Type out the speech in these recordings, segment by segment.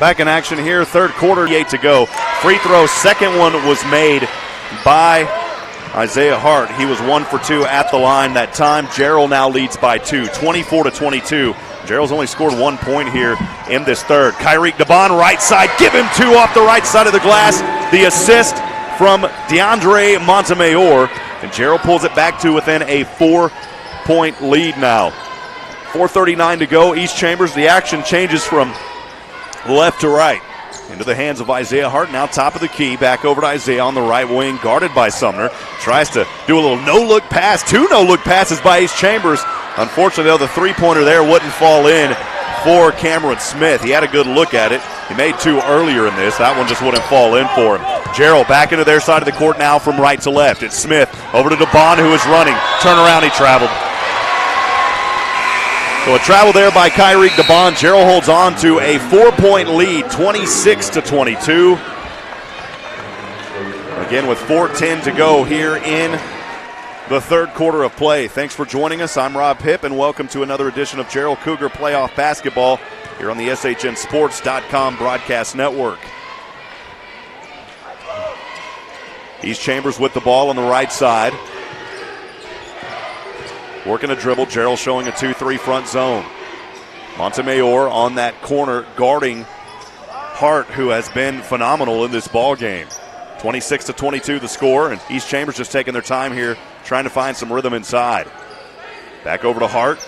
Back in action here, third quarter, 8 to go. Free throw, second one was made by Isaiah Hart. He was 1 for 2 at the line that time. Jarrell now leads by 2, 24-22. Jarrell's only scored 1 point here in this third. Kyrique DeBon, right side, give him 2 off the right side of the glass. The assist from DeAndre Montemayor, and Jarrell pulls it back to within a 4-point lead now. 4:39 to go. East Chambers, the action changes from left to right. Into the hands of Isaiah Hart, now top of the key, back over to Isaiah on the right wing, guarded by Sumner. Tries to do a little no-look pass, 2 no-look passes by East Chambers. Unfortunately, though, the three-pointer there wouldn't fall in for Cameron Smith. He had a good look at it. He made 2 earlier in this. That one just wouldn't fall in for him. Jarrell back into their side of the court now from right to left. It's Smith over to DeBon, who is running. Turn around, he traveled. So a travel there by Kyrique DeBon. Jarrell holds on to a 4-point lead, 26-22. Again, with 4:10 to go here in the third quarter of play. Thanks for joining us. I'm Rob Hipp, and welcome to another edition of Jarrell Cougar Playoff Basketball here on the SHNSports.com broadcast network. East Chambers with the ball on the right side. Working a dribble, Jarrell showing a 2-3 front zone. Montemayor on that corner guarding Hart, who has been phenomenal in this ball game. 26-22 the score, and East Chambers just taking their time here, trying to find some rhythm inside. Back over to Hart.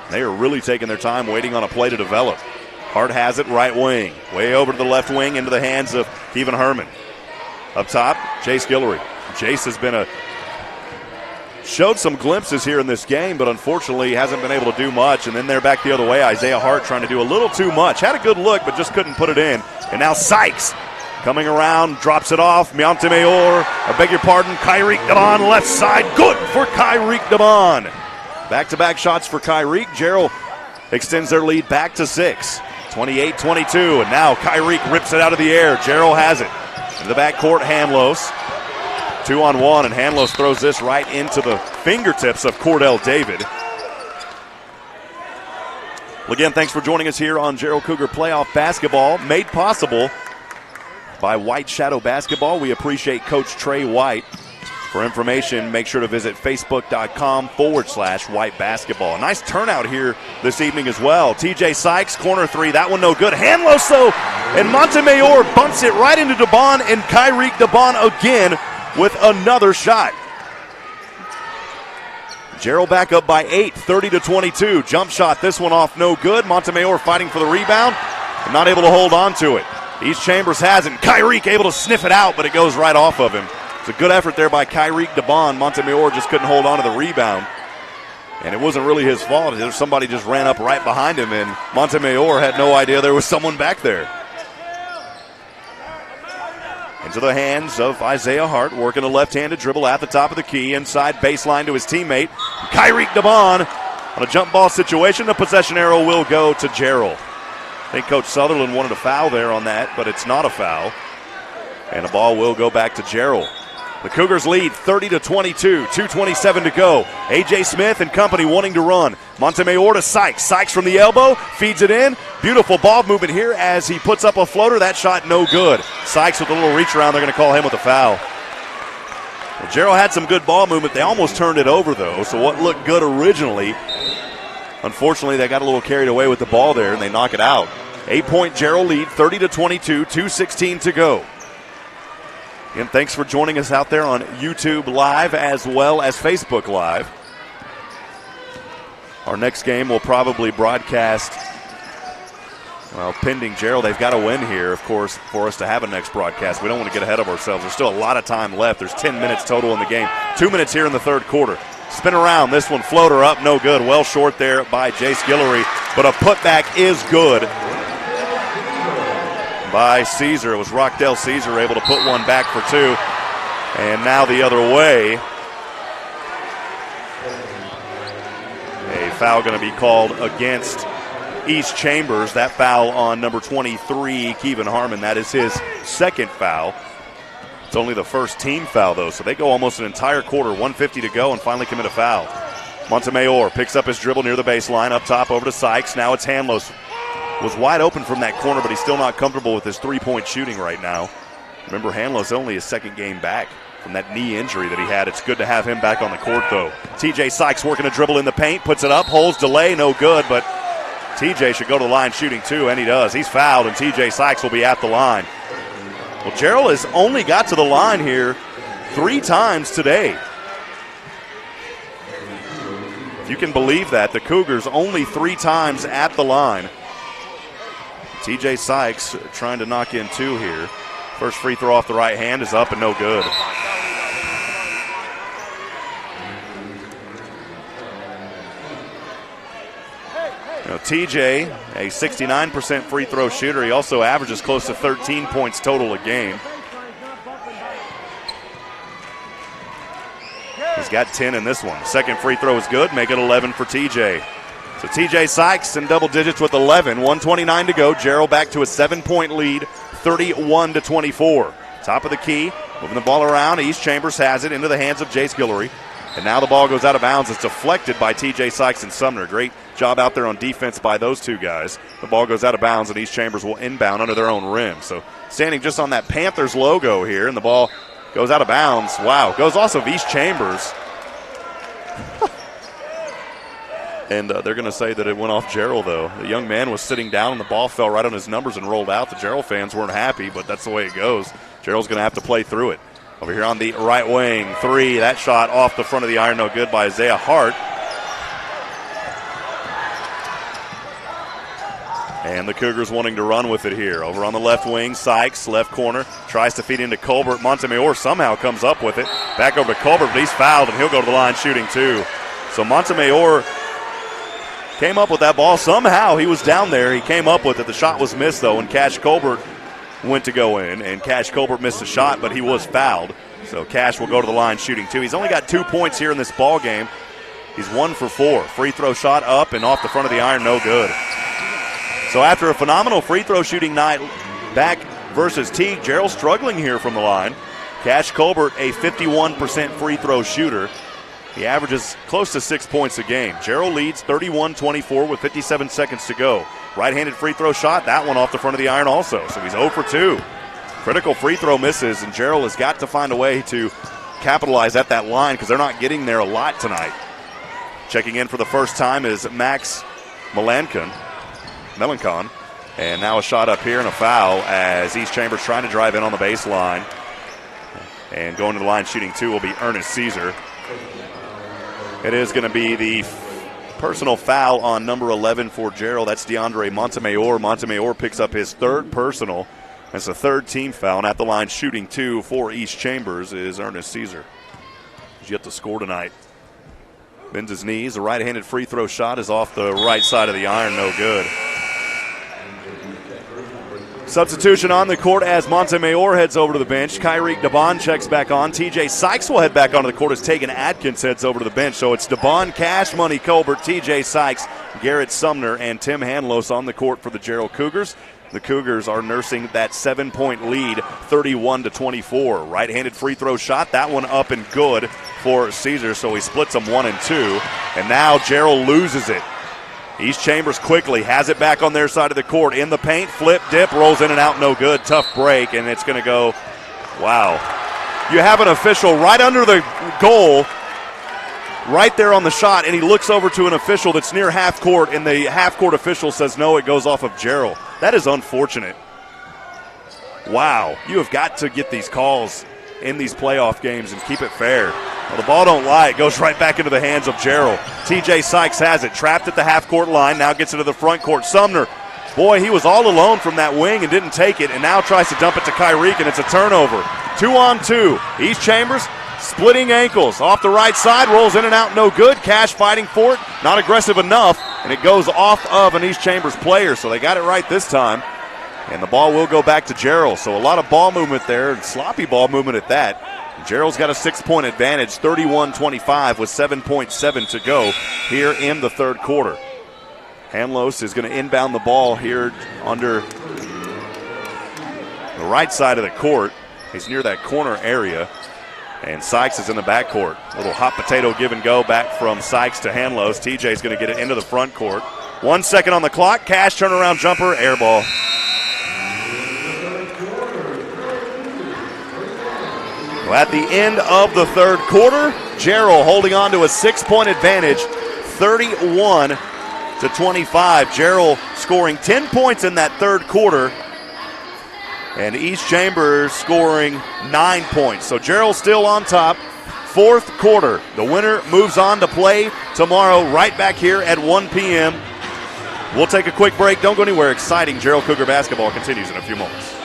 They are really taking their time waiting on a play to develop. Hart has it right wing. Way over to the left wing into the hands of Kevin Herman. Up top, Jace Guillory. Jace has been showed some glimpses here in this game, but unfortunately hasn't been able to do much. And then they're back the other way. Isaiah Hart trying to do a little too much. Had a good look, but just couldn't put it in. And now Sykes coming around, drops it off. Montemayor, Kyrique DeBon, left side. Good for Kyrique DeBon. Back-to-back shots for Kyrique. Jarrell extends their lead back to 6. 28-22, and now Kyrique rips it out of the air. Jarrell has it. In the backcourt, Hanlos. 2-on-1, and Hanlos throws this right into the fingertips of Cordell David. Well, again, thanks for joining us here on Jarrell Cougar Playoff Basketball, made possible by White Shadow Basketball. We appreciate Coach Trey White. For information, make sure to visit facebook.com/White Basketball. A nice turnout here this evening as well. TJ Sykes, corner 3, that one no good. Hanlos, though, and Montemayor bumps it right into DeBon, and Kyrique DeBon again with another shot. Jarrell back up by 8, 30-22. Jump shot, this one off, no good. Montemayor fighting for the rebound, and not able to hold on to it. East Chambers has it. Kyrique able to sniff it out, but it goes right off of him. It's a good effort there by Kyrique DeBon. Montemayor just couldn't hold on to the rebound. And it wasn't really his fault. Somebody just ran up right behind him, and Montemayor had no idea there was someone back there. Into the hands of Isaiah Hart, working a left-handed dribble at the top of the key, inside baseline to his teammate. Kyrique DeBon on a jump ball situation. The possession arrow will go to Jarrell. I think Coach Sutherland wanted a foul there on that, but it's not a foul. And the ball will go back to Jarrell. The Cougars lead 30-22, 2:27 to go. A.J. Smith and company wanting to run. Montemayor to Sykes. Sykes from the elbow, feeds it in. Beautiful ball movement here as he puts up a floater. That shot no good. Sykes with a little reach around. They're going to call him with a foul. Well, Jarrell had some good ball movement. They almost turned it over, though, so what looked good originally, unfortunately, they got a little carried away with the ball there, and they knock it out. 8-point Jarrell lead, 30-22, 2:16 to go. Again, thanks for joining us out there on YouTube Live as well as Facebook Live. Our next game will probably broadcast, well, pending Jarrell. They've got to win here, of course, for us to have a next broadcast. We don't want to get ahead of ourselves. There's still a lot of time left. There's 10 minutes total in the game. 2 minutes here in the third quarter. Spin around. This one, floater up, no good. Well short there by Jace Guillory, but a putback is good by Caesar. It was Rockdale Caesar able to put one back for 2. And now the other way. A foul going to be called against East Chambers. That foul on number 23, Kevin Harmon. That is his second foul. It's only the first team foul, though, so they go almost an entire quarter, 1:50 to go, and finally commit a foul. Montemayor picks up his dribble near the baseline, up top over to Sykes. Now it's Hanlos was wide open from that corner, but he's still not comfortable with his three-point shooting right now. Remember, Hanlo's only his second game back from that knee injury that he had. It's good to have him back on the court, though. TJ Sykes working a dribble in the paint, puts it up, holds, delay, no good, but TJ should go to the line shooting too, and he does. He's fouled, and TJ Sykes will be at the line. Well, Jarrell has only got to the line here 3 times today. If you can believe that, the Cougars only 3 times at the line. TJ Sykes trying to knock in 2 here. First free throw off the right hand is up and no good. TJ, a 69% free throw shooter. He also averages close to 13 points total a game. He's got 10 in this one. Second free throw is good. Make it 11 for TJ. So TJ Sykes in double digits with 11. 1:29 to go. Jarrell back to a 7-point lead, 31-24. Top of the key, moving the ball around. East Chambers has it into the hands of Jace Guillory. And now the ball goes out of bounds. It's deflected by TJ Sykes and Sumner. Great job out there on defense by those two guys. The ball goes out of bounds, and East Chambers will inbound under their own rim. So standing just on that Panthers logo here, and the ball goes out of bounds. Wow, goes off of East Chambers. And they're going to say that it went off Jarrell, though. The young man was sitting down, and the ball fell right on his numbers and rolled out. The Jarrell fans weren't happy, but that's the way it goes. Jarrell's going to have to play through it. Over here on the right wing, 3. That shot off the front of the iron, no good by Isaiah Hart. And the Cougars wanting to run with it here. Over on the left wing, Sykes, left corner, tries to feed into Colbert. Montemayor somehow comes up with it. Back over to Colbert, but he's fouled, and he'll go to the line shooting too. So Montemayor came up with that ball. Somehow he was down there. He came up with it. The shot was missed, though, and Cash Colbert went to go in, and Cash Colbert missed a shot, but he was fouled. So Cash will go to the line shooting too. He's only got 2 points here in this ball game. He's 1 for 4. Free throw shot up and off the front of the iron, no good. So after a phenomenal free throw shooting night back versus Teague, Jarrell struggling here from the line. Cash Colbert, a 51% free throw shooter. He averages close to 6 points a game. Jarrell leads 31-24 with 57 seconds to go. Right-handed free throw shot, that one off the front of the iron also. So he's 0 for 2. Critical free throw misses, and Jarrell has got to find a way to capitalize at that line because they're not getting there a lot tonight. Checking in for the first time is Max Melancon. And now a shot up here and a foul as East Chambers trying to drive in on the baseline. And going to the line shooting 2 will be Ernest Caesar. It is going to be the personal foul on number 11 for Jarrell. That's DeAndre Montemayor. Montemayor picks up his 3rd personal. That's the 3rd team foul. And at the line shooting 2 for East Chambers is Ernest Caesar. He's yet to score tonight. Bends his knees. The right-handed free throw shot is off the right side of the iron. No good. Substitution on the court as Montemayor heads over to the bench. Kyrique DeBon checks back on. TJ Sykes will head back onto the court as Tegan Atkins heads over to the bench. So it's DeBon, Cash Money, Colbert, TJ Sykes, Garrett Sumner, and Tim Hanlos on the court for the Jarrell Cougars. The Cougars are nursing that 7-point lead, 31-24. Right-handed free throw shot, that one up and good for Caesar, so he splits them 1 and 2. And now Jarrell loses it. East Chambers quickly has it back on their side of the court. In the paint, flip, dip, rolls in and out, no good. Tough break, and it's going to go, wow. You have an official right under the goal, right there on the shot, and he looks over to an official that's near half court, and the half court official says no, it goes off of Jarrell. That is unfortunate. Wow, you have got to get these calls in these playoff games and keep it fair. Well, the ball don't lie. It goes right back into the hands of Jarrell. TJ Sykes has it, trapped at the half-court line, now gets into the front court. Sumner, boy, he was all alone from that wing and didn't take it, and now tries to dump it to Kyrique, and it's a turnover. 2-on-2. East Chambers splitting ankles. Off the right side, rolls in and out, no good. Cash fighting for it, not aggressive enough, and it goes off of an East Chambers player, so they got it right this time. And the ball will go back to Jarrell. So a lot of ball movement there, and sloppy ball movement at that. Jarrell's got a 6-point advantage, 31-25 with 7.7 to go here in the third quarter. Hanlos is going to inbound the ball here under the right side of the court. He's near that corner area. And Sykes is in the backcourt. Little hot potato give and go back from Sykes to Hanlos. TJ's going to get it into the front court. 1 second on the clock. Cash turnaround jumper, air ball. Well, at the end of the third quarter, Jarrell holding on to a 6-point advantage, 31-25. Jarrell scoring 10 points in that third quarter, and East Chambers scoring 9 points. So Jarrell still on top. Fourth quarter. The winner moves on to play tomorrow right back here at 1 p.m. We'll take a quick break. Don't go anywhere. Exciting Jarrell Cougar basketball continues in a few moments.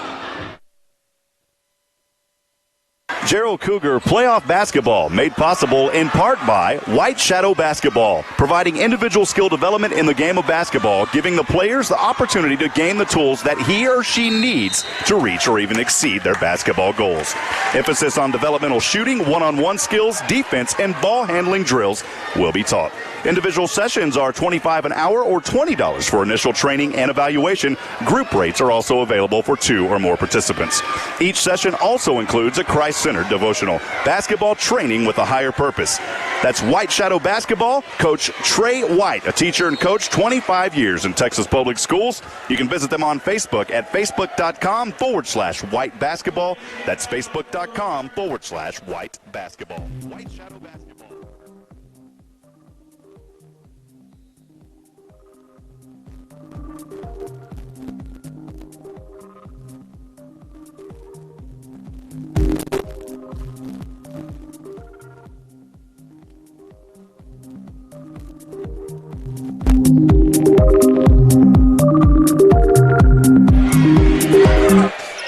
Jarrell Cougar playoff basketball made possible in part by White Shadow Basketball, providing individual skill development in the game of basketball, giving the players the opportunity to gain the tools that he or she needs to reach or even exceed their basketball goals. Emphasis on developmental shooting, one-on-one skills, defense, and ball handling drills will be taught. Individual sessions are $25 an hour or $20 for initial training and evaluation. Group rates are also available for 2 or more participants. Each session also includes a Christ-centered devotional. Basketball training with a higher purpose. That's White Shadow Basketball. Coach Trey White, a teacher and coach, 25 years in Texas Public Schools. You can visit them on Facebook at facebook.com/White Basketball. That's facebook.com/White Basketball. White Shadow Basketball.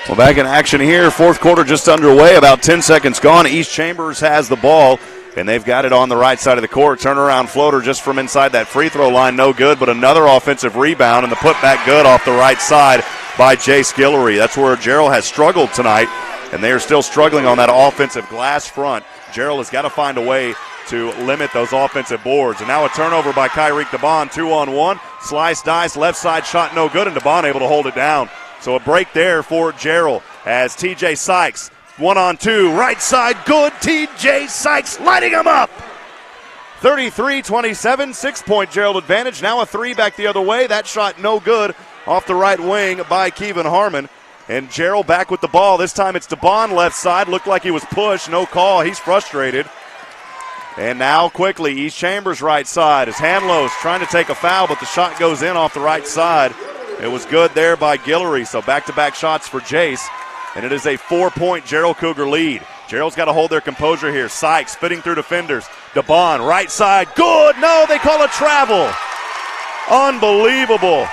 Well, back in action here. Fourth quarter just underway. About 10 seconds gone. East Chambers has the ball, and they've got it on the right side of the court. Turnaround floater just from inside that free throw line. No good, but another offensive rebound, and the putback good off the right side by Jace Guillory. That's where Jarrell has struggled tonight, and they are still struggling on that offensive glass front. Jarrell has got to find a way to limit those offensive boards. And now a turnover by Kyrique DeBon, 2-on-1. Slice, dice, left side shot no good, and DeBon able to hold it down. So a break there for Jarrell as TJ Sykes, 1-on-2, right side, good. TJ Sykes lighting him up. 33-27, 6-point Jarrell advantage. Now a three back the other way. That shot no good off the right wing by Kevin Harmon. And Jarrell back with the ball. This time it's DeBon left side. Looked like he was pushed. No call. He's frustrated. And now quickly, East Chambers right side as Hanlow's trying to take a foul, but the shot goes in off the right side. It was good there by Guillory, so back-to-back shots for Jace. And it is a 4-point Jarrell Cougar lead. Jarrell's got to hold their composure here. Sykes spitting through defenders. DeBon, right side, good. No, they call a travel. Unbelievable.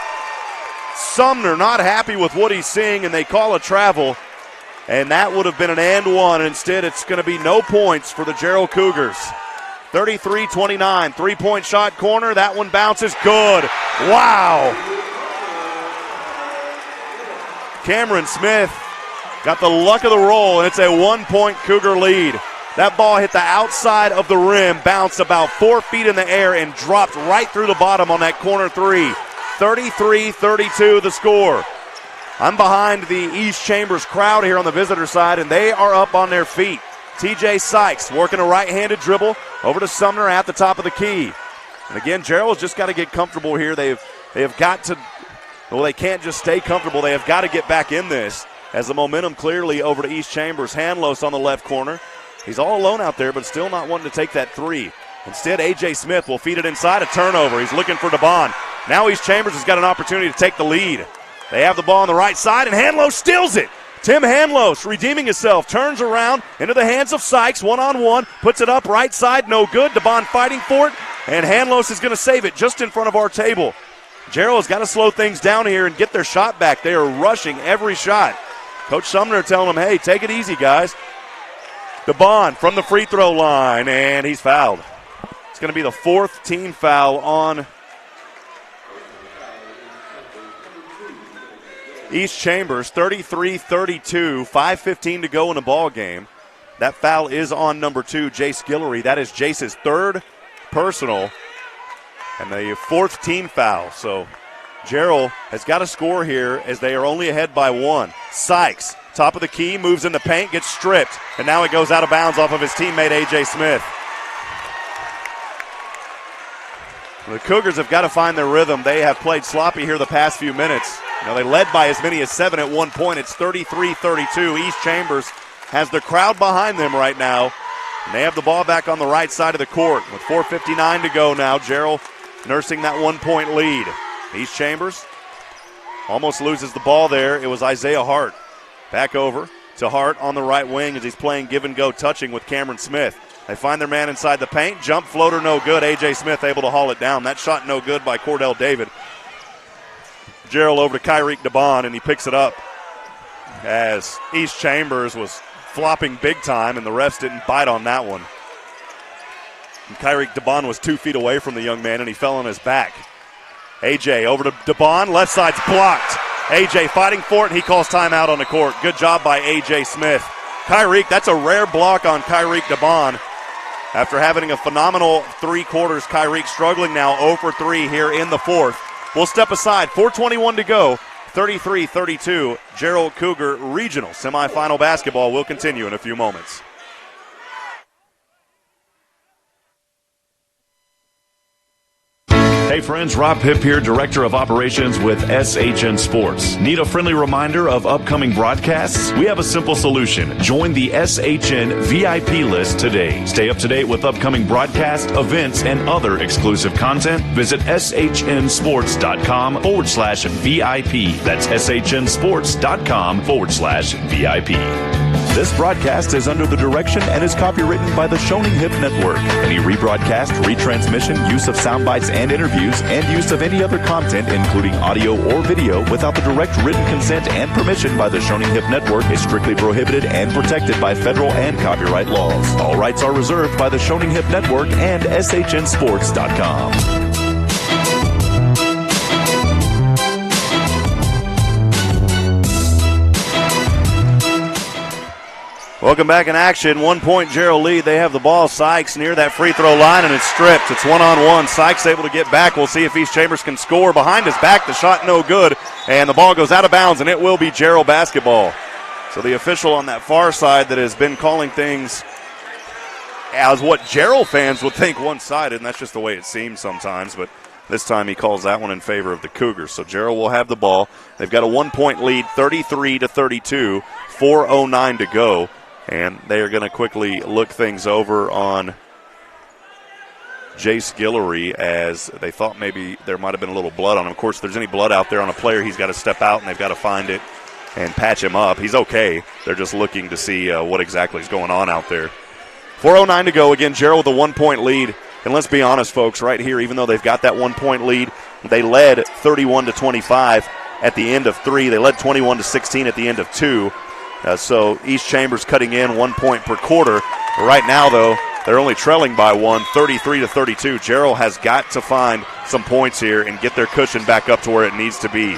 Sumner not happy with what he's seeing, and they call a travel. And that would have been an and one. Instead, it's going to be no points for the Jarrell Cougars. 33-29, three-point shot corner. That one bounces good. Wow. Cameron Smith got the luck of the roll, and it's a 1-point Cougar lead. That ball hit the outside of the rim, bounced about 4 feet in the air, and dropped right through the bottom on that corner three. 33-32 the score. I'm behind the East Chambers crowd here on the visitor side, and they are up on their feet. TJ Sykes working a right-handed dribble over to Sumner at the top of the key. And again, Jarrell has just got to get comfortable here. They have got to, well, they can't just stay comfortable. They have got to get back in this as the momentum clearly over to East Chambers. Hanlos on the left corner. He's all alone out there, but still not wanting to take that three. Instead, A.J. Smith will feed it inside, a turnover. He's looking for DeBon. Now East Chambers has got an opportunity to take the lead. They have the ball on the right side, and Hanlos steals it. Tim Hanlos redeeming himself, turns around into the hands of Sykes, 1-on-1, puts it up right side, no good. DeBon fighting for it, and Hanlos is going to save it just in front of our table. Jarrell has got to slow things down here and get their shot back. They are rushing every shot. Coach Sumner telling them, hey, take it easy, guys. DeBon from the free throw line, and he's fouled. It's going to be the fourth team foul on East Chambers. 33-32, 5:15 to go in the ball game. That foul is on number 2, Jace Guillory. That is Jace's third personal and the fourth team foul. So Jarrell has got to score here as they are only ahead by 1. Sykes, top of the key, moves in the paint, gets stripped, and now it goes out of bounds off of his teammate A.J. Smith. The Cougars have got to find their rhythm. They have played sloppy here the past few minutes. They led by as many as 7 at one point. It's 33-32. East Chambers has the crowd behind them right now. And they have the ball back on the right side of the court with 4:59 to go now. Jarrell nursing that 1-point lead. East Chambers almost loses the ball there. It was Isaiah Hart. Back over to Hart on the right wing as he's playing give-and-go touching with Cameron Smith. They find their man inside the paint. Jump floater no good. A.J. Smith able to haul it down. That shot no good by Cordell David. Jarrell over to Kyrique DeBon, and he picks it up as East Chambers was flopping big time, and the refs didn't bite on that one. And Kyrique DeBon was 2 feet away from the young man, and he fell on his back. A.J. over to DeBon. Left side's blocked. A.J. fighting for it, and he calls timeout on the court. Good job by A.J. Smith. Kyrique, that's a rare block on Kyrique DeBon. After having a phenomenal 3 quarters, Kyrique struggling now 0 for 3 here in the fourth. We'll step aside. 4:21 to go. 33-32. Jarrell Cougar Regional Semifinal basketball will continue in a few moments. Hey friends, Rob Hipp here, Director of Operations with SHN Sports. Need a friendly reminder of upcoming broadcasts? We have a simple solution. Join the SHN VIP list today. Stay up to date with upcoming broadcasts, events, and other exclusive content. Visit shnsports.com/VIP. That's shnsports.com/VIP. This broadcast is under the direction and is copywritten by the Shoning Hip Network. Any rebroadcast, retransmission, use of sound bites and interviews, and use of any other content, including audio or video, without the direct written consent and permission by the Shoning Hip Network is strictly prohibited and protected by federal and copyright laws. All rights are reserved by the Shoning Hip Network and SHNsports.com. Welcome back in action. 1-point Jarrell lead. They have the ball. Sykes near that free throw line, and it's stripped. It's 1-on-1. Sykes able to get back. We'll see if East Chambers can score. Behind his back, the shot no good, and the ball goes out of bounds, and it will be Jarrell basketball. So the official on that far side that has been calling things as what Jarrell fans would think one-sided, and that's just the way it seems sometimes, but this time he calls that one in favor of the Cougars. So Jarrell will have the ball. They've got a 1-point lead, 33-32, 4:09 to go. And they are going to quickly look things over on Jace Guillory as they thought maybe there might have been a little blood on him. Of course, if there's any blood out there on a player, he's got to step out, and they've got to find it and patch him up. He's okay. They're just looking to see what exactly is going on out there. 4:09 to go. Again, Jarrell with a 1-point lead. And let's be honest, folks, right here, even though they've got that 1-point lead, they led 31-25 at the end of 3. They led 21-16 at the end of 2. So East Chambers cutting in 1 point per quarter. Right now, though, they're only trailing by 1, 33-32. Jarrell has got to find some points here and get their cushion back up to where it needs to be.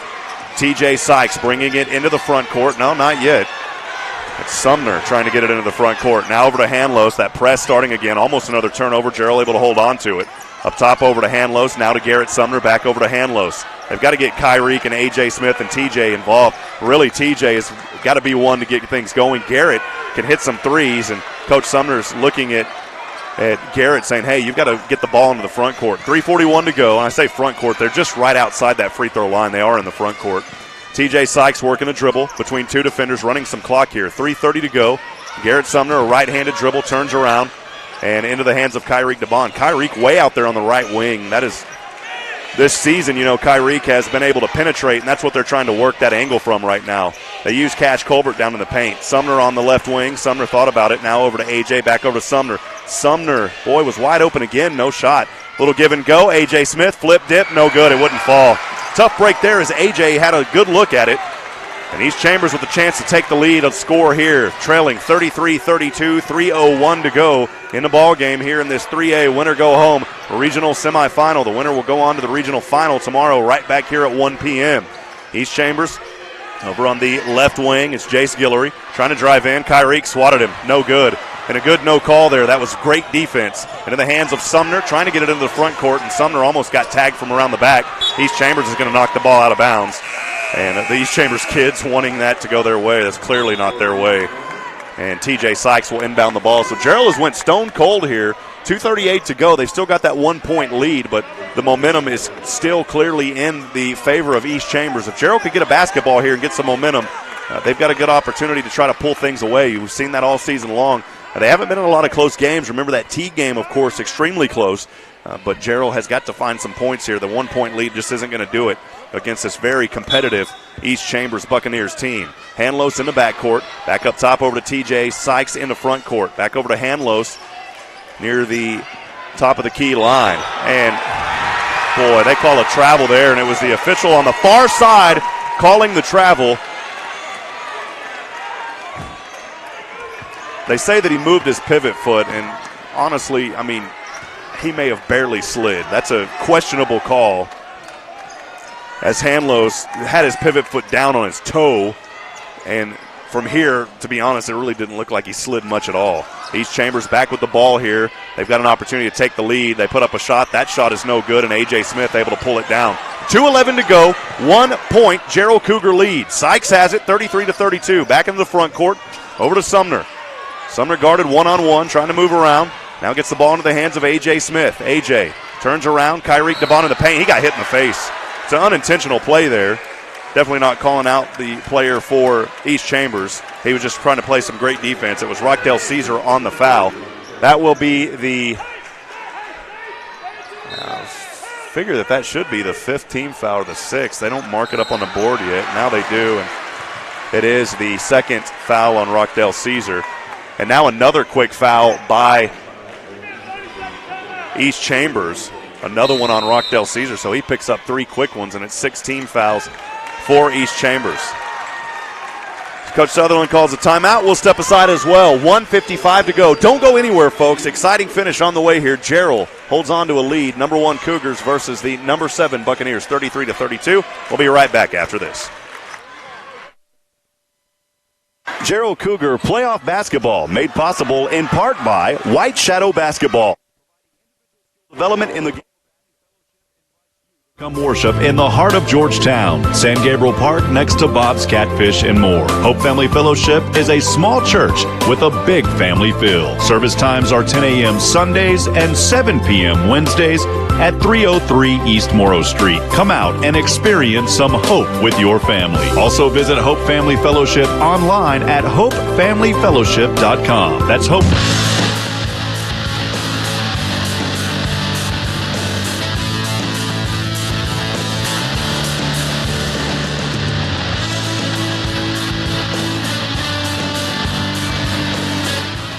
TJ Sykes bringing it into the front court. No, not yet. It's Sumner trying to get it into the front court. Now over to Hanlos. That press starting again. Almost another turnover. Jarrell able to hold on to it. Up top over to Hanlos. Now to Garrett Sumner. Back over to Hanlos. They've got to get Kyrique and A.J. Smith and TJ involved. Really, TJ has got to be one to get things going. Garrett can hit some threes, and Coach Sumner's looking at Garrett saying, hey, you've got to get the ball into the front court. 3:41 to go. And I say front court, they're just right outside that free throw line. They are in the front court. TJ Sykes working a dribble between two defenders, running some clock here. 3:30 to go. Garrett Sumner, a right-handed dribble, turns around and into the hands of Kyrique DeBon. Kyrique way out there on the right wing. That is, this season, Kyrique has been able to penetrate, and that's what they're trying to work that angle from right now. They use Cash Colbert down in the paint. Sumner on the left wing. Sumner thought about it. Now over to A.J., back over to Sumner. Sumner, boy, was wide open again. No shot. Little give and go. A.J. Smith, flip, dip, no good. It wouldn't fall. Tough break there as A.J. had a good look at it. And East Chambers with a chance to take the lead of score here, trailing 33-32, 3:01 to go in the ball game here in this 3A winner go home regional semifinal. The winner will go on to the regional final tomorrow right back here at 1 p.m. East Chambers over on the left wing is Jace Guillory trying to drive in. Kyrique swatted him, no good. And a good no call there. That was great defense. And in the hands of Sumner, trying to get it into the front court, and Sumner almost got tagged from around the back. East Chambers is going to knock the ball out of bounds. And the East Chambers kids wanting that to go their way. That's clearly not their way. And TJ Sykes will inbound the ball. So Jarrell has went stone cold here. 2:38 to go. They've still got that 1 point lead, but the momentum is still clearly in the favor of East Chambers. If Jarrell could get a basketball here and get some momentum, they've got a good opportunity to try to pull things away. We've seen that all season long. They haven't been in a lot of close games. Remember that T game, of course, extremely close. But Jarrell has got to find some points here. The 1-point lead just isn't going to do it against this very competitive East Chambers Buccaneers team. Hanlos in the backcourt. Back up top over to TJ Sykes in the front court. Back over to Hanlos near the top of the key line. And, boy, they call a travel there, and it was the official on the far side calling the travel. They say that he moved his pivot foot, and honestly, I mean, he may have barely slid. That's a questionable call, as Hanlos had his pivot foot down on his toe, and from here, to be honest, it really didn't look like he slid much at all. East Chambers back with the ball here. They've got an opportunity to take the lead. They put up a shot. That shot is no good, and A.J. Smith able to pull it down. 2:11 to go. 1 point, Jarrell Cougar lead. Sykes has it, 33-32. Back into the front court, over to Sumner. Sumner guarded one-on-one, trying to move around. Now gets the ball into the hands of A.J. Smith. A.J. turns around. Kyrie DeBon in the paint. He got hit in the face. It's an unintentional play there. Definitely not calling out the player for East Chambers. He was just trying to play some great defense. It was Rockdale Caesar on the foul. That will be the figure that should be the 5th team foul or the 6th. They don't mark it up on the board yet. Now they do, and it is the 2nd foul on Rockdale Caesar. And now another quick foul by East Chambers. Another one on Rockdale Caesar, so he picks up 3 quick ones, and it's 16 fouls for East Chambers. Coach Sutherland calls a timeout. We'll step aside as well. 1:55 to go. Don't go anywhere, folks. Exciting finish on the way here. Jarrell holds on to a lead. Number 1 Cougars versus the number 7 Buccaneers, 33-32. We'll be right back after this. Jarrell Cougar playoff basketball made possible in part by White Shadow Basketball. Development in the Come worship in the heart of Georgetown, San Gabriel Park next to Bob's Catfish and more. Hope Family Fellowship is a small church with a big family feel. Service times are 10 a.m. Sundays and 7 p.m. Wednesdays at 303 East Morrow Street. Come out and experience some hope with your family. Also visit Hope Family Fellowship online at hopefamilyfellowship.com. That's Hope.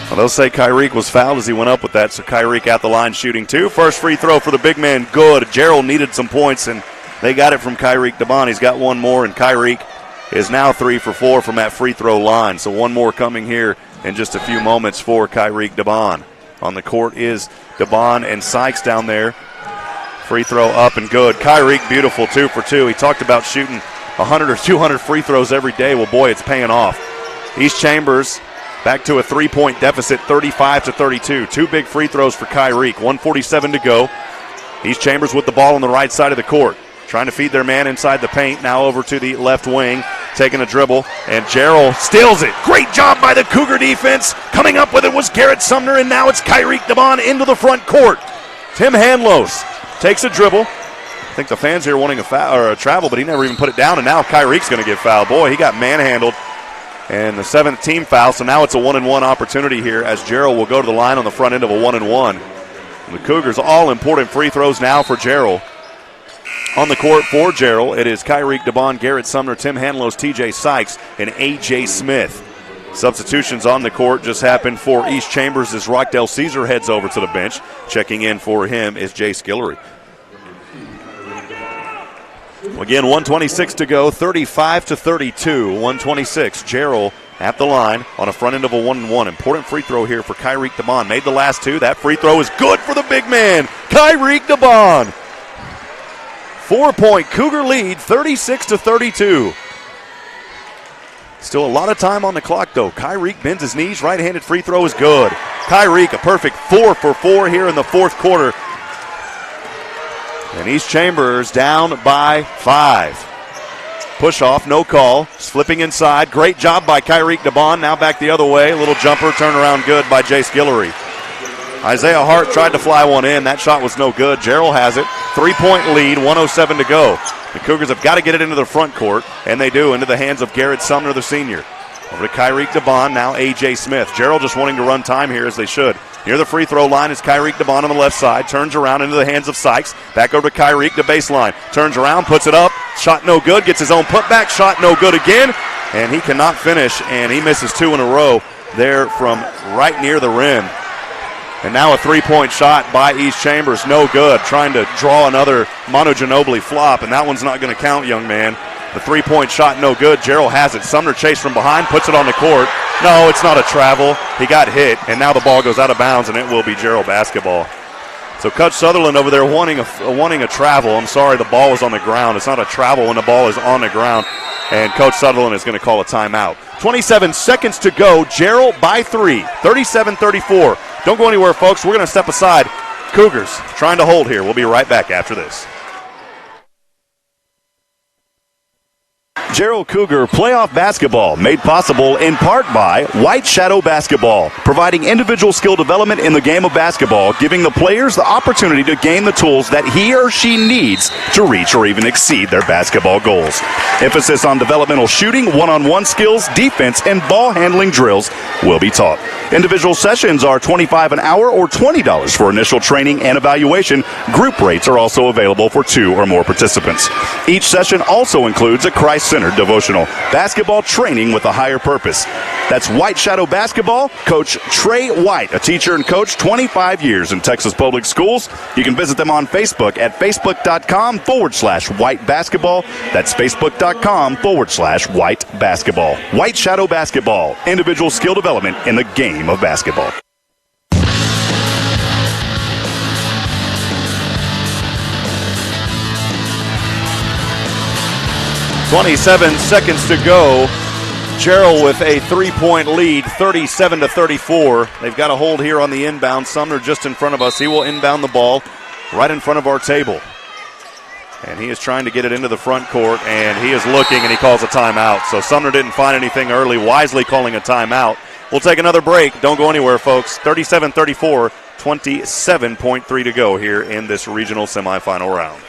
Well, they'll say Kyrique was fouled as he went up with that, so Kyrique out the line shooting 2. First free throw for the big man, good. Jarrell needed some points, and they got it from Kyrique DeBon. He's got one more, and Kyrique is now 3 for 4 from that free throw line. So one more coming here in just a few moments for Kyrique DeBon. On the court is DeBon and Sykes down there. Free throw up and good. Kyrique, beautiful, 2 for 2. He talked about shooting 100 or 200 free throws every day. Well, boy, it's paying off. East Chambers back to a 3-point deficit, 35-32. 2 big free throws for Kyrique. 1:47 to go. East Chambers with the ball on the right side of the court, trying to feed their man inside the paint. Now over to the left wing, taking a dribble, and Jarrell steals it. Great job by the Cougar defense. Coming up with it was Garrett Sumner, and now it's Kyrique DeBon into the front court. Tim Hanlos takes a dribble. I think the fans here wanting a foul or a travel, but he never even put it down, and now Kyrique's going to get fouled. Boy, he got manhandled. And the 7th team foul, so now it's a 1-and-1 opportunity here as Jarrell will go to the line on the front end of a 1-and-1. The Cougars all important free throws now for Jarrell. On the court for Jarrell, it is Kyrique DeBon, Garrett Sumner, Tim Hanlos, TJ Sykes, and A.J. Smith. Substitutions on the court just happened for East Chambers as Rockdale Caesar heads over to the bench. Checking in for him is Jay Skillery. Again, 1:26 to go, 35-32, 1:26. Jarrell at the line on a front end of a 1-and-1. Important free throw here for Kyrique DeBon. Made the last 2. That free throw is good for the big man, Kyrique DeBon. 4-point Cougar lead, 36-32. Still a lot of time on the clock, though. Kyrique bends his knees. Right-handed free throw is good. Kyrique, a perfect 4 for 4 here in the fourth quarter. And East Chambers down by 5. Push off, no call. Flipping inside. Great job by Kyrique DeBon. Now back the other way. A little jumper, turnaround good by Jay Skillery. Isaiah Hart tried to fly one in. That shot was no good. Jarrell has it. 3-point lead, 1:07 to go. The Cougars have got to get it into the front court, and they do, into the hands of Garrett Sumner, the senior. Over to Kyrique DeBon, now A.J. Smith. Jarrell just wanting to run time here, as they should. Near the free throw line is Kyrique DeBon on the left side. Turns around into the hands of Sykes. Back over to Kyrique, the baseline. Turns around, puts it up. Shot no good. Gets his own putback. Shot no good again. And he cannot finish, and he misses 2 in a row there from right near the rim. And now a 3-point shot by East Chambers. No good. Trying to draw another Manu Ginobili flop, and that one's not going to count, young man. The 3-point shot no good. Jarrell has it. Sumner chased from behind, puts it on the court. No, it's not a travel. He got hit, and now the ball goes out of bounds, and it will be Jarrell basketball. So Coach Sutherland over there wanting a travel. I'm sorry, the ball was on the ground. It's not a travel when the ball is on the ground. And Coach Sutherland is going to call a timeout. 27 seconds to go. Jarrell by 3, 37-34. Don't go anywhere, folks. We're going to step aside. Cougars trying to hold here. We'll be right back after this. Jarrell Cougar playoff basketball made possible in part by White Shadow Basketball, providing individual skill development in the game of basketball, giving the players the opportunity to gain the tools that he or she needs to reach or even exceed their basketball goals. Emphasis on developmental shooting, one-on-one skills, defense, and ball handling drills will be taught. Individual sessions are $25 an hour or $20 for initial training and evaluation. Group rates are also available for 2 or more participants. Each session also includes a Christ-centered devotional basketball training with a higher purpose. That's White Shadow Basketball. Coach Trey White, a teacher and coach, 25 years in Texas Public Schools. You can visit them on Facebook at facebook.com/White Basketball. That's facebook.com/White Basketball. White Shadow Basketball, individual skill development in the game of basketball. 27 seconds to go. Jarrell with a 3-point lead, 37-34. They've got a hold here on the inbound. Sumner just in front of us. He will inbound the ball right in front of our table. And he is trying to get it into the front court, and he is looking, and he calls a timeout. So Sumner didn't find anything early, wisely calling a timeout. We'll take another break. Don't go anywhere, folks. 37-34, 27.3 to go here in this regional semifinal round.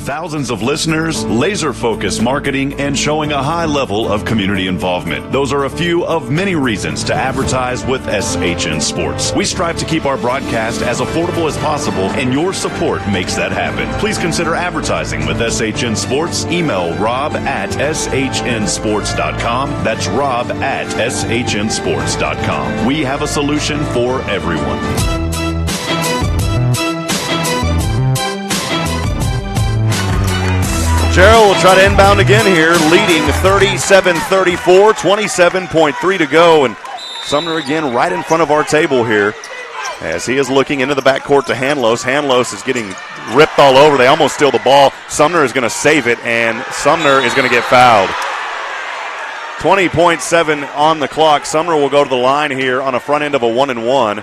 Thousands of listeners, laser-focused marketing, and showing a high level of community involvement. Those are a few of many reasons to advertise with SHN Sports. We strive to keep our broadcast as affordable as possible, and your support makes that happen. Please consider advertising with SHN Sports. Email rob@shnsports.com. That's rob@shnsports.com. We have a solution for everyone. Jarrell will try to inbound again here, leading 37-34, 27.3 to go. And Sumner again right in front of our table here as he is looking into the backcourt to Hanlos. Hanlos is getting ripped all over. They almost steal the ball. Sumner is going to save it, and Sumner is going to get fouled. 20.7 on the clock. Sumner will go to the line here on a front end of a 1-and-1.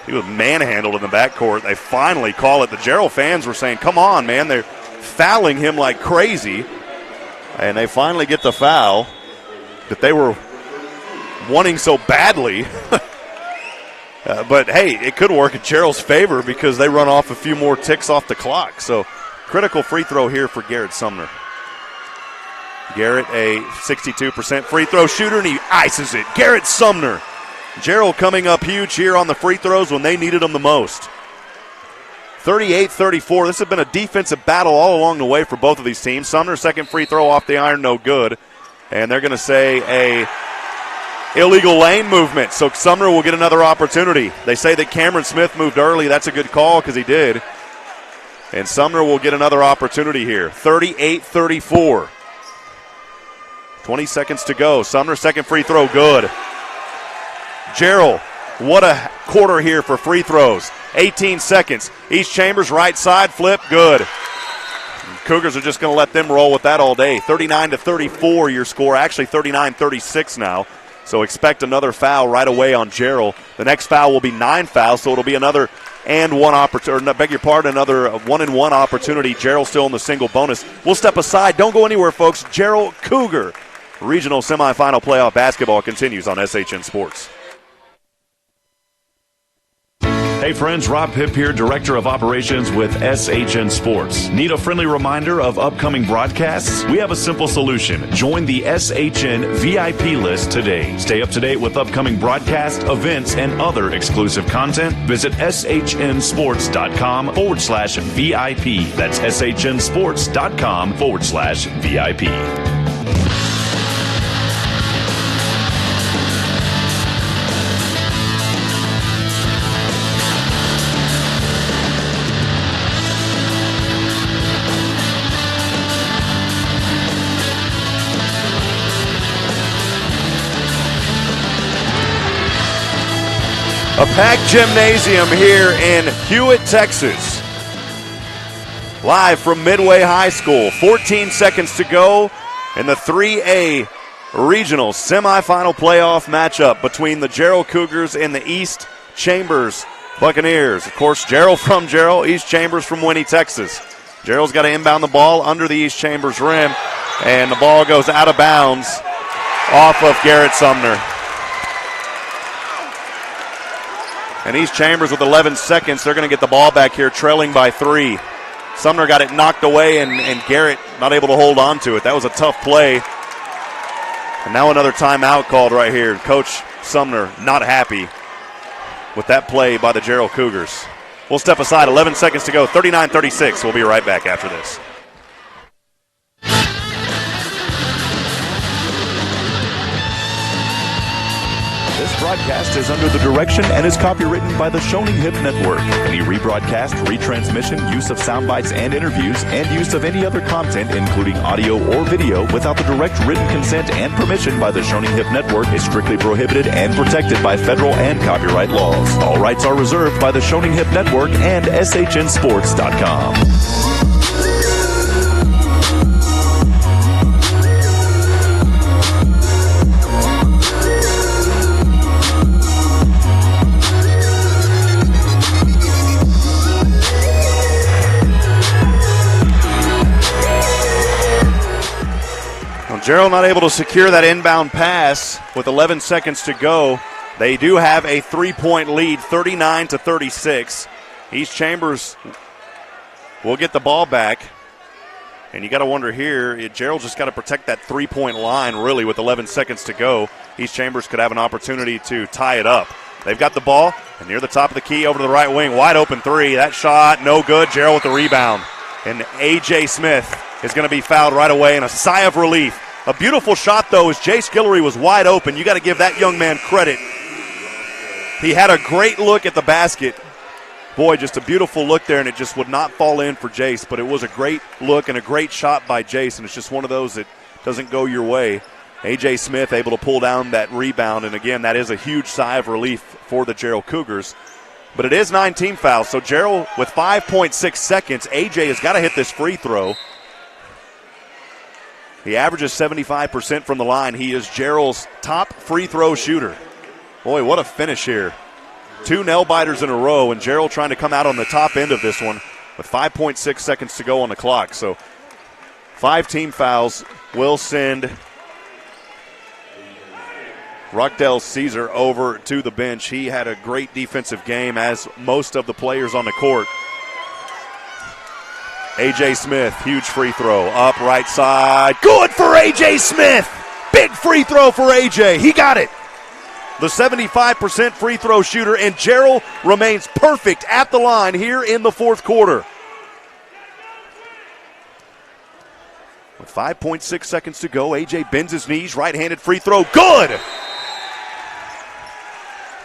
He was manhandled in the backcourt. They finally call it. The Jarrell fans were saying, come on, man. They're fouling him like crazy, and they finally get the foul that they were wanting so badly. But hey, it could work in Jarrell's favor because they run off a few more ticks off the clock. So critical free throw here for Garrett Sumner. Garrett, a 62% free throw shooter, and he ices it. Garrett Sumner. Jarrell coming up huge here on the free throws when they needed them the most. 38-34. This has been a defensive battle all along the way for both of these teams. Sumner's second free throw off the iron, no good. And they're going to say a illegal lane movement. So Sumner will get another opportunity. They say that Cameron Smith moved early. That's a good call because he did. And Sumner will get another opportunity here. 38-34. 20 seconds to go. Sumner's second free throw, good. Jarrell, what a quarter here for free throws. 18 seconds. East Chambers right side flip, good. Cougars are just going to let them roll with that all day. 39-34 your score, actually 39-36 now. So expect another foul right away on Jarrell. The next foul will be 9 fouls, so it'll be another another 1-and-1 opportunity. Jarrell still in the single bonus. We'll step aside. Don't go anywhere, folks. Jarrell Cougar regional semifinal playoff basketball continues on SHN Sports. Hey friends, Rob Hipp here, Director of Operations with SHN Sports. Need a friendly reminder of upcoming broadcasts? We have a simple solution. Join the SHN VIP list today. Stay up to date with upcoming broadcasts, events, and other exclusive content. Visit shnsports.com/VIP. That's shnsports.com/VIP. A packed gymnasium here in Hewitt, Texas. Live from Midway High School. 14 seconds to go in the 3A Regional Semifinal playoff matchup between the Jarrell Cougars and the East Chambers Buccaneers. Of course, Jarrell from Jarrell, East Chambers from Winnie, Texas. Jarrell's got to inbound the ball under the East Chambers rim, and the ball goes out of bounds off of Garrett Sumner. And East Chambers with 11 seconds, they're going to get the ball back here, trailing by 3. Sumner got it knocked away, and Garrett not able to hold on to it. That was a tough play. And now another timeout called right here. Coach Sumner not happy with that play by the Jarrell Cougars. We'll step aside. 11 seconds to go. 39-36. We'll be right back after this. This broadcast is under the direction and is copywritten by the Shoning Hip Network. Any rebroadcast, retransmission, use of sound bites and interviews, and use of any other content, including audio or video, without the direct written consent and permission by the Shoning Hip Network is strictly prohibited and protected by federal and copyright laws. All rights are reserved by the Shoning Hip Network and SHNSports.com. Jarrell not able to secure that inbound pass with 11 seconds to go. They do have a 3-point lead, 39-36. East Chambers will get the ball back. And you got to wonder here, Jarrell just got to protect that 3-point line, really, with 11 seconds to go. East Chambers could have an opportunity to tie it up. They've got the ball, and near the top of the key, over to the right wing, wide open three. That shot, no good. Jarrell with the rebound. And A.J. Smith is going to be fouled right away, and a sigh of relief. A beautiful shot, though, as Jace Guillory was wide open. You got to give that young man credit. He had a great look at the basket. Boy, just a beautiful look there, and it just would not fall in for Jace. But it was a great look and a great shot by Jace, and it's just one of those that doesn't go your way. A.J. Smith able to pull down that rebound, and again, that is a huge sigh of relief for the Jarrell Cougars. But it is 9 team fouls, so Jarrell with 5.6 seconds, A.J. has got to hit this free throw. He averages 75% from the line. He is Jarrell's top free throw shooter. Boy, what a finish here. 2 nail-biters in a row, and Jarrell trying to come out on the top end of this one with 5.6 seconds to go on the clock. So 5 team fouls will send Rockdale Caesar over to the bench. He had a great defensive game, as most of the players on the court. A.J. Smith, huge free throw, up right side. Good for A.J. Smith. Big free throw for A.J. He got it. The 75% free throw shooter, and Jarrell remains perfect at the line here in the fourth quarter. With 5.6 seconds to go, A.J. bends his knees, right-handed free throw, good.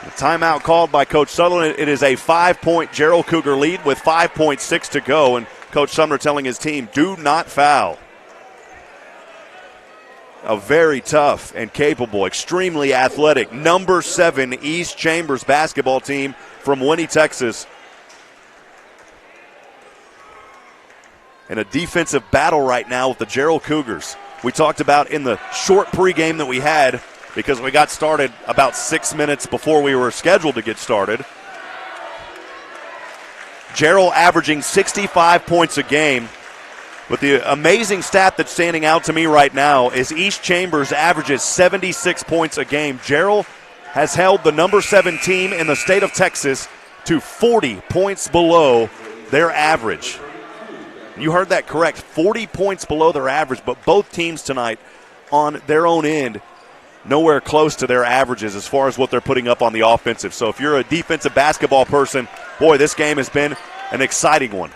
The timeout called by Coach Sutherland. It is a 5-point Jarrell Cougar lead with 5.6 to go, and Coach Sumner telling his team, do not foul. A very tough and capable, extremely athletic, number 7 East Chambers basketball team from Winnie, Texas. In a defensive battle right now with the Jarrell Cougars. We talked about in the short pregame that we had, because we got started about 6 minutes before we were scheduled to get started. Jarrell averaging 65 points a game. But the amazing stat that's standing out to me right now is East Chambers averages 76 points a game. Jarrell has held the number 7 team in the state of Texas to 40 points below their average. You heard that correct, 40 points below their average, but both teams tonight on their own end nowhere close to their averages as far as what they're putting up on the offensive. So if you're a defensive basketball person, boy, this game has been an exciting one.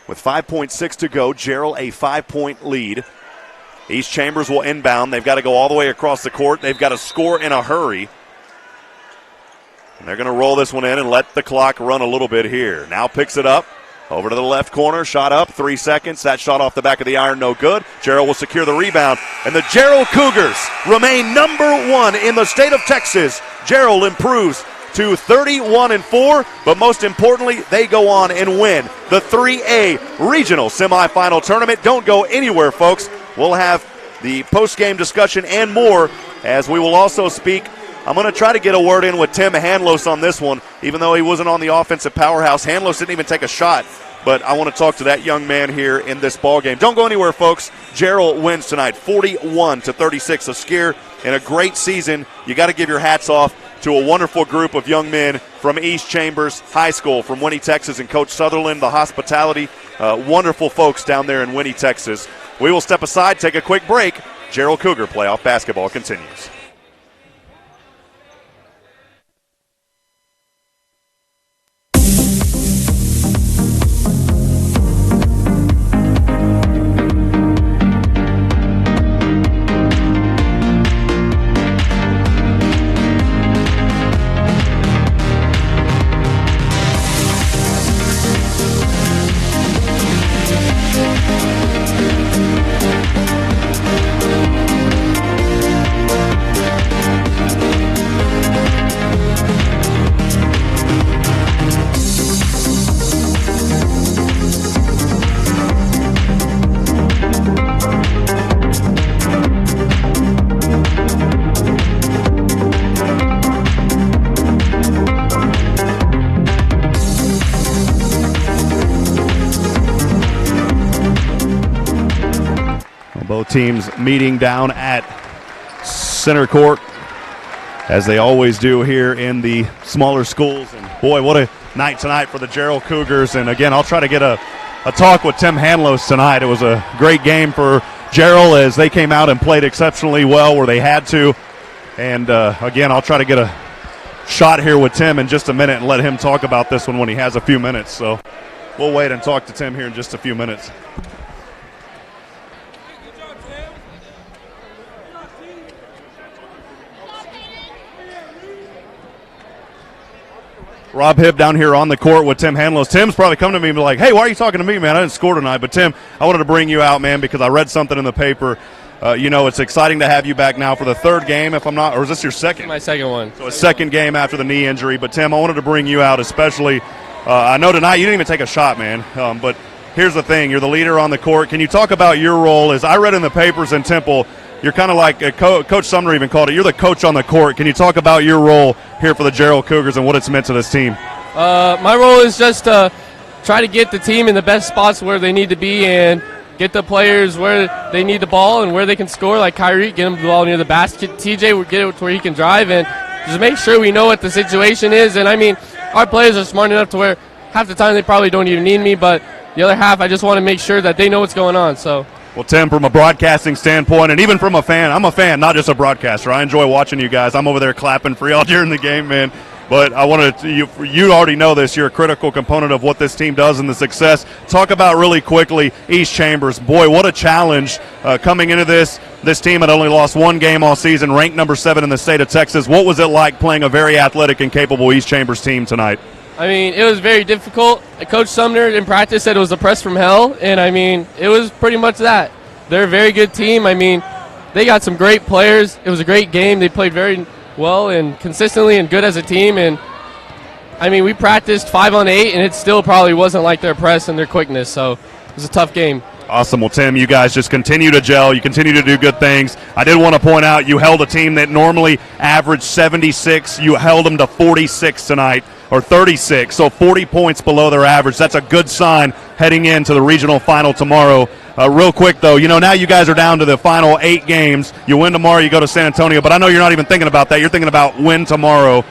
With 5.6 to go, Jarrell a 5-point lead. East Chambers will inbound. They've got to go all the way across the court. They've got to score in a hurry. And they're going to roll this one in and let the clock run a little bit here. Now picks it up. Over to the left corner, shot up, 3 seconds. That shot off the back of the iron, no good. Jarrell will secure the rebound. And the Jarrell Cougars remain number 1 in the state of Texas. Jarrell improves to 31-4, but most importantly, they go on and win the 3A Regional Semifinal Tournament. Don't go anywhere, folks. We'll have the post-game discussion and more, as we will also speak. I'm going to try to get a word in with Tim Hanlos on this one, even though he wasn't on the offensive powerhouse. Hanlos didn't even take a shot, but I want to talk to that young man here in this ballgame. Don't go anywhere, folks. Jarrell wins tonight, 41-36, a scare and a great season. You got to give your hats off to a wonderful group of young men from East Chambers High School, from Winnie, Texas, and Coach Sutherland, the hospitality. Wonderful folks down there in Winnie, Texas. We will step aside, take a quick break. Jarrell Cougar playoff basketball continues. Both teams meeting down at center court, as they always do here in the smaller schools. And boy, what a night tonight for the Jarrell Cougars. And again, I'll try to get a talk with Tim Hanlos tonight. It was a great game for Jarrell as they came out and played exceptionally well where they had to. And again, I'll try to get a shot here with Tim in just a minute and let him talk about this one when he has a few minutes. So we'll wait and talk to Tim here in just a few minutes. Rob Hibb down here on the court with Tim Hanlos. Tim's probably come to me and be like, hey, why are you talking to me, man? I didn't score tonight. But, Tim, I wanted to bring you out, man, because I read something in the paper. It's exciting to have you back now for the third game, if I'm not, or is this your second? My second one. So a second game after the knee injury. But, Tim, I wanted to bring you out especially. I know tonight you didn't even take a shot, man. But here's the thing. You're the leader on the court. Can you talk about your role? As I read in the papers in Temple, you're kind of like Coach Sumner even called it. You're the coach on the court. Can you talk about your role here for the Jarrell Cougars and what it's meant to this team? My role is just to try to get the team in the best spots where they need to be and get the players where they need the ball and where they can score, like Kyrie, get them the ball near the basket. TJ will get it to where he can drive, and just make sure we know what the situation is. And, I mean, our players are smart enough to where half the time they probably don't even need me, but the other half I just want to make sure that they know what's going on. So. Well, Tim, from a broadcasting standpoint, and even from a fan, I'm a fan, not just a broadcaster. I enjoy watching you guys. I'm over there clapping for y'all during the game, man. But I wanted to, you already know this. You're a critical component of what this team does and the success. Talk about really quickly East Chambers. Boy, what a challenge coming into this. This team had only lost one game all season, ranked number 7 in the state of Texas. What was it like playing a very athletic and capable East Chambers team tonight? I mean, it was very difficult. Coach Sumner in practice said it was a press from hell, and, I mean, it was pretty much that. They're a very good team. I mean, they got some great players. It was a great game. They played very well and consistently and good as a team. And, I mean, we practiced 5-on-8, and it still probably wasn't like their press and their quickness. So it was a tough game. Awesome. Well, Tim, you guys just continue to gel. You continue to do good things. I did want to point out you held a team that normally averaged 76. You held them to 46 tonight, or 36, so 40 points below their average. That's a good sign heading into the regional final tomorrow. Real quick, though, now you guys are down to the final 8 games. You win tomorrow, you go to San Antonio, but I know you're not even thinking about that. You're thinking about win tomorrow.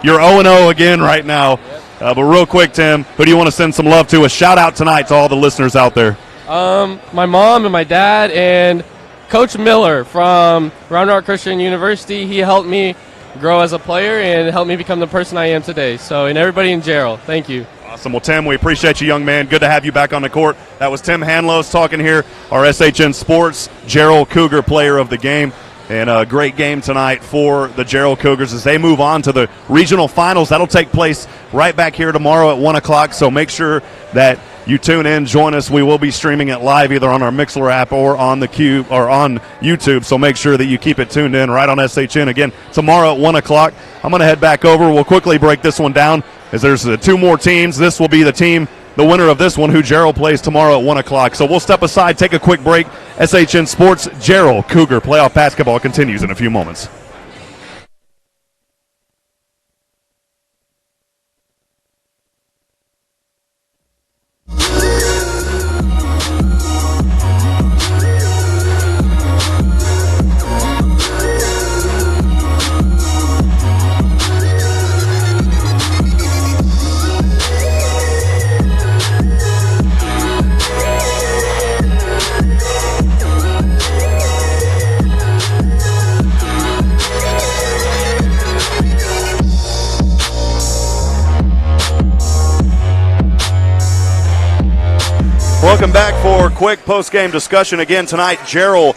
You're 0-0 again right now. But real quick, Tim, who do you want to send some love to? A shout-out tonight to all the listeners out there. My mom and my dad and Coach Miller from Round Rock Christian University. He helped me grow as a player and helped me become the person I am today. So, and everybody in Jarrell, thank you. Awesome. Well, Tim, we appreciate you, young man. Good to have you back on the court. That was Tim Hanlos talking here, our SHN Sports Jarrell Cougar player of the game. And a great game tonight for the Jarrell Cougars as they move on to the regional finals. That'll take place right back here tomorrow at 1 o'clock, so make sure that you tune in, join us. We will be streaming it live either on our Mixler app or on the Cube or on YouTube, so make sure that you keep it tuned in right on SHN. Again, tomorrow at 1 o'clock. I'm going to head back over. We'll quickly break this one down as there's 2 more teams. This will be the winner of this one, who Jarrell plays tomorrow at 1 o'clock. So we'll step aside, take a quick break. SHN Sports Jarrell Cougar playoff basketball continues in a few moments. Welcome back for quick post-game discussion. Again tonight, Jarrell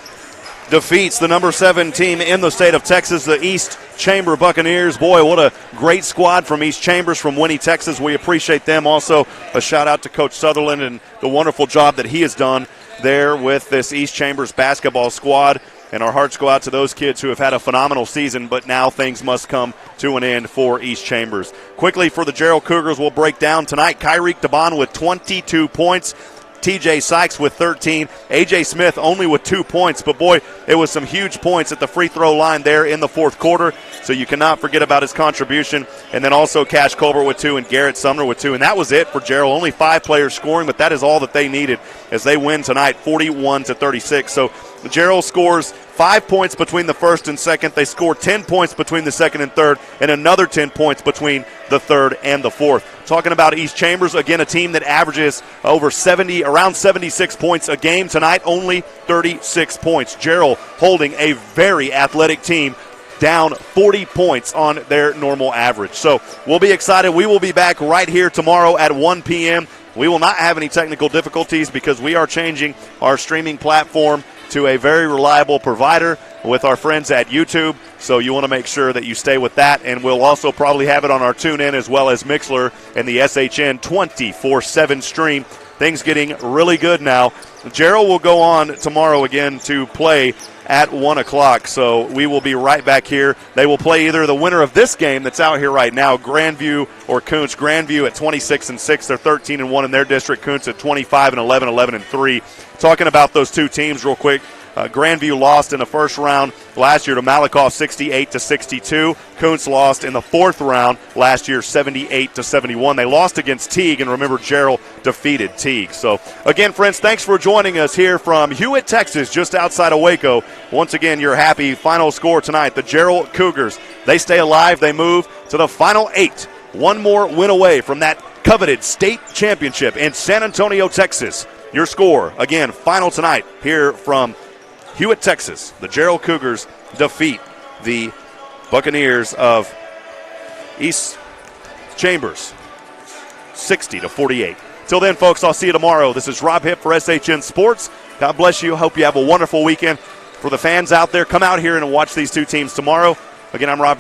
defeats the number 7 team in the state of Texas, the East Chamber Buccaneers. Boy, what a great squad from East Chambers from Winnie, Texas. We appreciate them. Also, a shout-out to Coach Sutherland and the wonderful job that he has done there with this East Chambers basketball squad. And our hearts go out to those kids who have had a phenomenal season, but now things must come to an end for East Chambers. Quickly for the Jarrell Cougars, we'll break down tonight. Kyrie Taban with 22 points. TJ Sykes with 13. AJ Smith only with 2 points, but boy, it was some huge points at the free throw line there in the fourth quarter, so you cannot forget about his contribution. And then also Cash Colbert with 2 and Garrett Sumner with 2. And that was it for Jarrell. Only 5 players scoring, but that is all that they needed as they win tonight 41-36. So Jarrell scores 5 points between the first and second. They score 10 points between the second and third, and another 10 points between the third and the fourth. Talking about East Chambers, again, a team that averages around 76 points a game. Tonight, only 36 points. Jarrell holding a very athletic team down 40 points on their normal average. So we'll be excited. We will be back right here tomorrow at 1 p.m. We will not have any technical difficulties because we are changing our streaming platform to a very reliable provider with our friends at YouTube. So you want to make sure that you stay with that, and we'll also probably have it on our TuneIn as well as Mixler and the SHN 24/7 stream. Things getting really good now. Jarrell will go on tomorrow again to play at 1 o'clock, so we will be right back here. They will play either the winner of this game that's out here right now, Grandview or Kuntz. Grandview at 26-6. They're 13-1 in their district. Kuntz at 25-11, 11-3. Talking about those two teams real quick, Grandview lost in the first round last year to Malakoff 68-62. Kuntz lost in the fourth round last year 78-71. They lost against Teague, and remember, Jarrell defeated Teague. So again, friends, thanks for joining us here from Hewitt, Texas, just outside of Waco. Once again, your happy final score tonight, the Jarrell Cougars. They stay alive. They move to the final 8. One more win away from that coveted state championship in San Antonio, Texas. Your score, again, final tonight here from Hewitt, Texas. The Jarrell Cougars defeat the Buccaneers of East Chambers 60-48. Till then, folks, I'll see you tomorrow. This is Rob Hipp for SHN Sports. God bless you. Hope you have a wonderful weekend. For the fans out there, come out here and watch these two teams tomorrow. Again, I'm Rob.